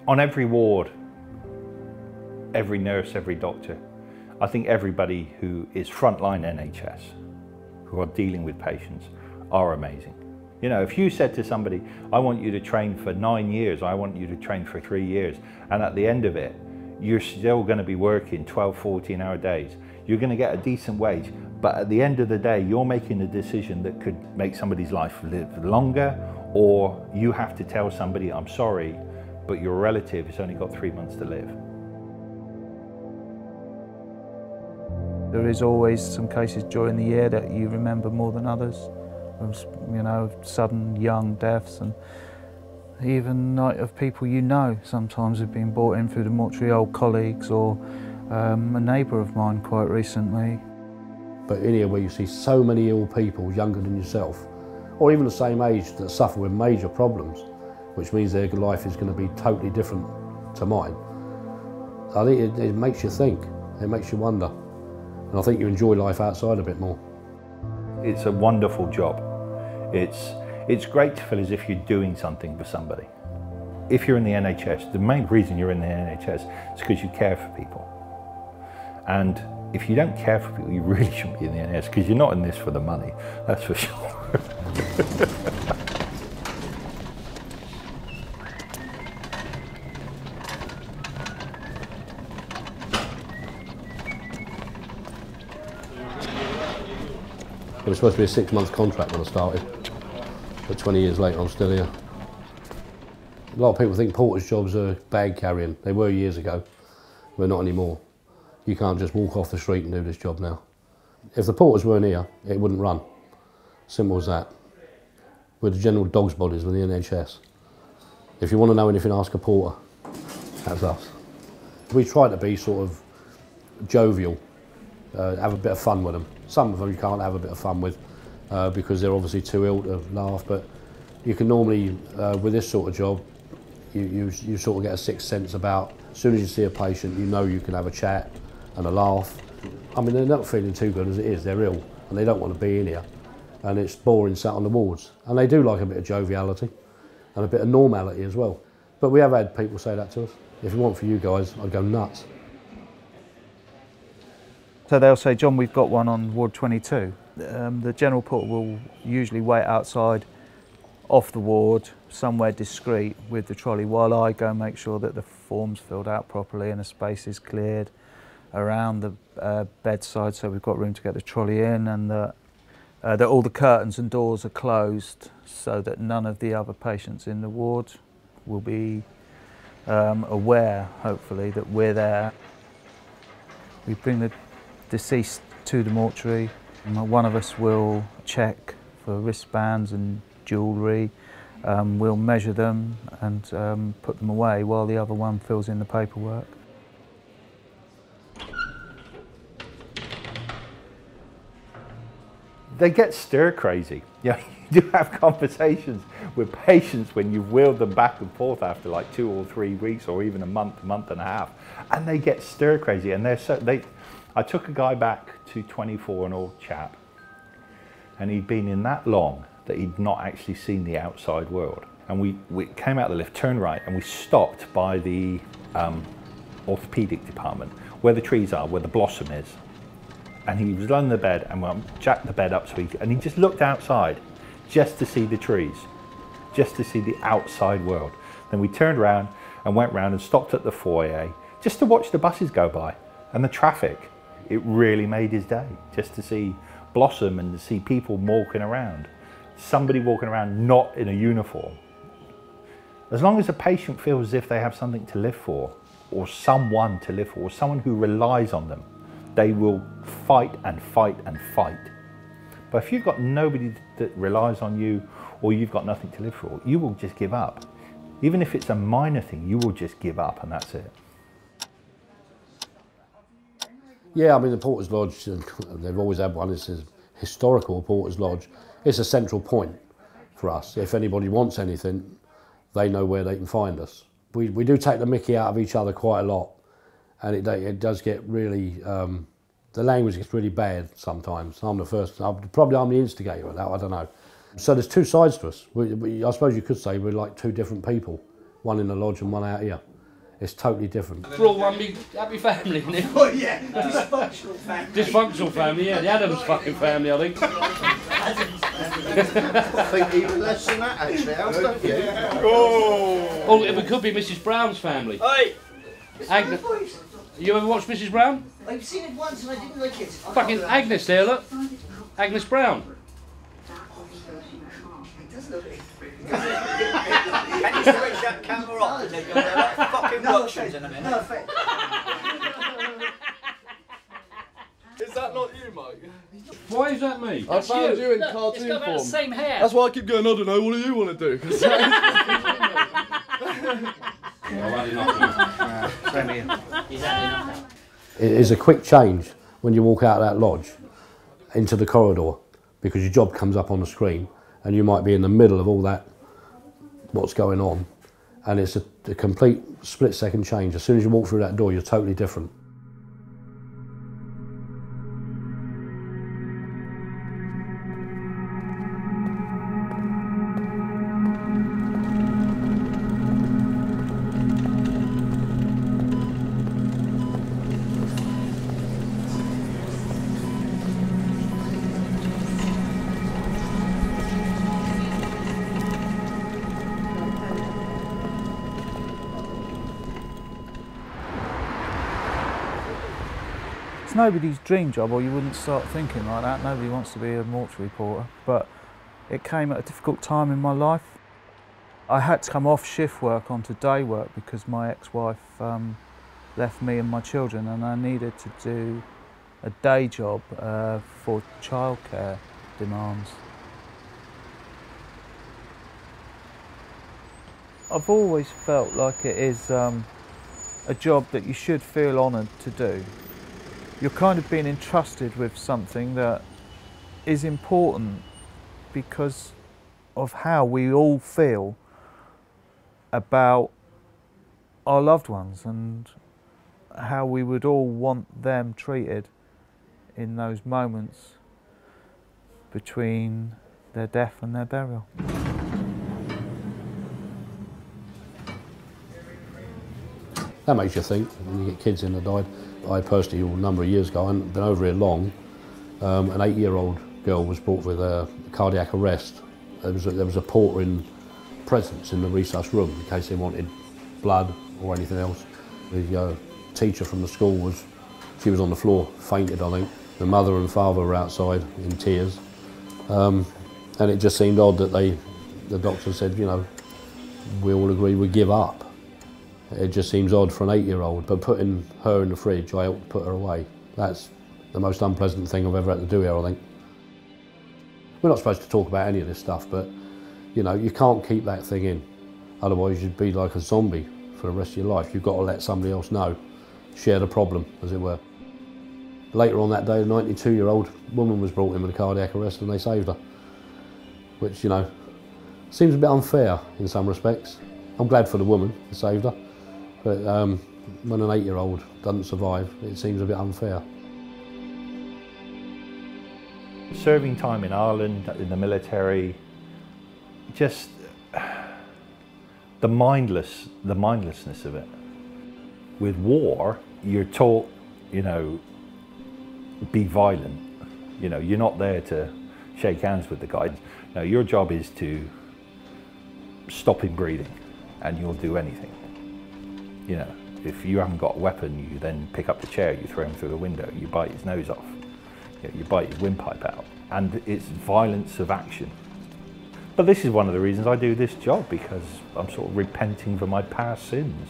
On every ward, every nurse, every doctor, I think everybody who is frontline NHS, who are dealing with patients, are amazing. You know, if you said to somebody, I want you to train for 9 years, I want you to train for 3 years, and at the end of it, you're still going to be working 12, 14-hour days, you're going to get a decent wage, but at the end of the day, you're making a decision that could make somebody's life live longer, or you have to tell somebody, I'm sorry, but your relative has only got 3 months to live. There is always some cases during the year that you remember more than others. You know, sudden young deaths, and even of people you know sometimes have been brought in through the mortuary, old colleagues, or a neighbour of mine quite recently. But in here where you see so many ill people younger than yourself, or even the same age, that suffer with major problems, which means their life is going to be totally different to mine, I think it makes you think, it makes you wonder, and I think you enjoy life outside a bit more. It's a wonderful job. It's great to feel as if you're doing something for somebody. If you're in the NHS, the main reason you're in the NHS is because you care for people. And if you don't care for people, you really shouldn't be in the NHS, because you're not in this for the money, that's for sure. It was supposed to be a 6-month contract when I started, but 20 years later I'm still here. A lot of people think porters' jobs are bag carrying. They were years ago, but not anymore. You can't just walk off the street and do this job now. If the porters weren't here, it wouldn't run. Simple as that. We're the general dog's bodies with the NHS. If you want to know anything, ask a porter. That's us. We try to be sort of jovial, have a bit of fun with them. Some of them you can't have a bit of fun with because they're obviously too ill to laugh, but you can normally, with this sort of job, you sort of get a sixth sense about, as soon as you see a patient, you know you can have a chat and a laugh. I mean, they're not feeling too good as it is, they're ill, and they don't want to be in here, and it's boring sat on the wards. And they do like a bit of joviality and a bit of normality as well. But we have had people say that to us. If it weren't for you guys, I'd go nuts. So they'll say, John, we've got one on ward 22. The general porter will usually wait outside off the ward, somewhere discreet with the trolley, while I go and make sure that the form's filled out properly and the space is cleared around the bedside, so we've got room to get the trolley in, and that all the curtains and doors are closed so that none of the other patients in the ward will be aware, hopefully, that we're there. We bring the deceased to the mortuary. One of us will check for wristbands and jewellery. We'll measure them and put them away while the other one fills in the paperwork. They get stir crazy. You know, you do have conversations with patients when you've wheeled them back and forth after like 2 or 3 weeks, or even a month and a half, and they get stir crazy. And I took a guy back to 24, an old chap, and he'd been in that long that he'd not actually seen the outside world. And we came out of the lift, turned right, and we stopped by the orthopaedic department, where the trees are, where the blossom is. And he was lying in the bed, and we jacked the bed up and he just looked outside just to see the trees, just to see the outside world. Then we turned around and went round and stopped at the foyer just to watch the buses go by and the traffic. It really made his day just to see blossom and to see people walking around. Somebody walking around not in a uniform. As long as a patient feels as if they have something to live for, or someone to live for, or someone who relies on them, they will fight and fight and fight. But if you've got nobody that relies on you, or you've got nothing to live for, you will just give up. Even if it's a minor thing, you will just give up, and that's it. Yeah, I mean, the Porter's Lodge, they've always had one. It's a historical Porter's Lodge. It's a central point for us. If anybody wants anything, they know where they can find us. We do take the mickey out of each other quite a lot, and it does get really, the language gets really bad sometimes. I'm the first, probably I'm the instigator of that, I don't know. So there's two sides to us. I suppose you could say we're like two different people, one in the lodge and one out here. It's totally different. We're all one big happy family, isn't it? Oh yeah, dysfunctional family. Dysfunctional family, yeah. The Adams fucking family, I think. I think even less than that actually, Al, don't you? Oh, it could be Mrs. Brown's family. Hey! Agnes. You ever watched Mrs. Brown? I've seen it once and I didn't like it. Fucking Agnes there, look. Agnes Brown. It does look it. Can you switch that camera off and they're like fucking Russians in a minute? Perfect. Is that not you, Mike? Why is that me? I found you in Look, cartoon it's got about form. the same hair. That's why I keep going, I don't know, what do you want to do? 'Cause I've had enough. It is a quick change when you walk out of that lodge into the corridor, because your job comes up on the screen and you might be in the middle of all that, what's going on, and it's a complete split-second change. As soon as you walk through that door, you're totally different. It's nobody's dream job, or you wouldn't start thinking like that. Nobody wants to be a mortuary porter, but it came at a difficult time in my life. I had to come off shift work onto day work because my ex-wife left me and my children, and I needed to do a day job for childcare demands. I've always felt like it is a job that you should feel honoured to do. You're kind of being entrusted with something that is important because of how we all feel about our loved ones and how we would all want them treated in those moments between their death and their burial. That makes you think when you get kids in that died. I personally, a number of years ago, I hadn't been over here long, an 8-year-old girl was brought with a cardiac arrest. There was a porter in presence in the resus room in case they wanted blood or anything else. The teacher from the school she was on the floor, fainted I think. The mother and father were outside in tears. And it just seemed odd that the doctor said, you know, we all agree we give up. It just seems odd for an 8-year-old, but putting her in the fridge, I helped put her away. That's the most unpleasant thing I've ever had to do here, I think. We're not supposed to talk about any of this stuff, but you know, you can't keep that thing in. Otherwise you'd be like a zombie for the rest of your life. You've got to let somebody else know, share the problem, as it were. Later on that day, a 92-year-old woman was brought in with a cardiac arrest and they saved her. Which, you know, seems a bit unfair in some respects. I'm glad for the woman who saved her. But when an 8-year-old doesn't survive, it seems a bit unfair. Serving time in Ireland, in the military, just the mindlessness of it. With war, you're taught, you know, be violent. You know, you're not there to shake hands with the guy. No, your job is to stop him breathing, and you'll do anything. You know, if you haven't got a weapon, you then pick up the chair, you throw him through the window, you bite his nose off, you bite his windpipe out, and it's violence of action. But this is one of the reasons I do this job, because I'm sort of repenting for my past sins.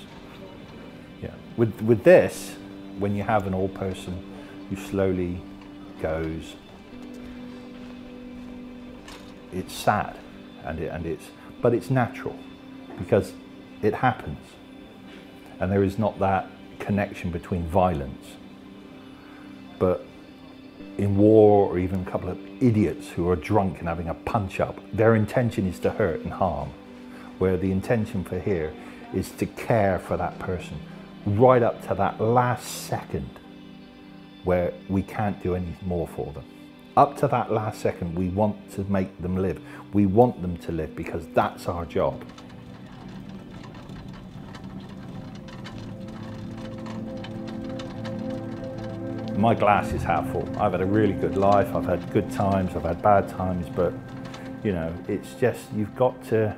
Yeah. With this, when you have an old person who slowly goes, it's sad, but it's natural, because it happens. And there is not that connection between violence. But in war, or even a couple of idiots who are drunk and having a punch up, their intention is to hurt and harm, where the intention for here is to care for that person right up to that last second where we can't do any more for them. Up to that last second, we want to make them live. We want them to live because that's our job. My glass is half full. I've had a really good life, I've had good times, I've had bad times, but you know, it's just, you've got to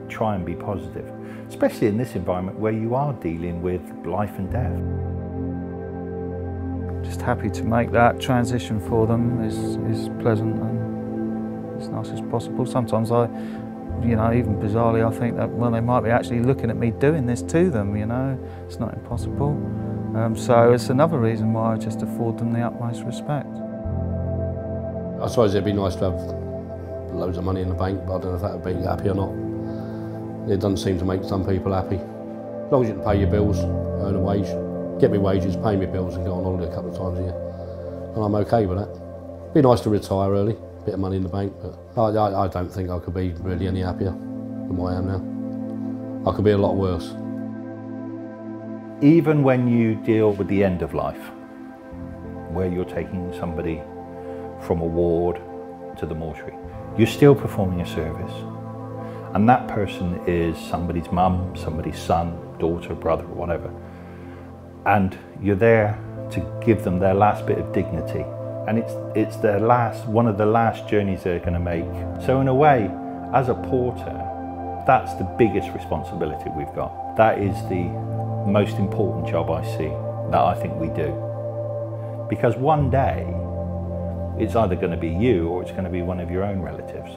try and be positive, especially in this environment where you are dealing with life and death. Just happy to make that transition for them is pleasant and as nice as possible. Sometimes even bizarrely, I think that, well, they might be actually looking at me doing this to them, you know. It's not impossible. So it's another reason why I just afford them the utmost respect. I suppose it'd be nice to have loads of money in the bank, but I don't know if that would make you happy or not. It doesn't seem to make some people happy. As long as you can pay your bills, earn a wage, get me wages, pay me bills and go on holiday a couple of times a year. And I'm okay with that. It'd be nice to retire early, bit of money in the bank, but I don't think I could be really any happier than what I am now. I could be a lot worse. Even when you deal with the end of life, where you're taking somebody from a ward to the mortuary, you're still performing a service. And that person is somebody's mum, somebody's son, daughter, brother, whatever. And you're there to give them their last bit of dignity. And it's their one of the last journeys they're going to make. So in a way, as a porter, that's the biggest responsibility we've got. That is the most important job I see, that I think we do. Because one day, it's either going to be you or it's going to be one of your own relatives.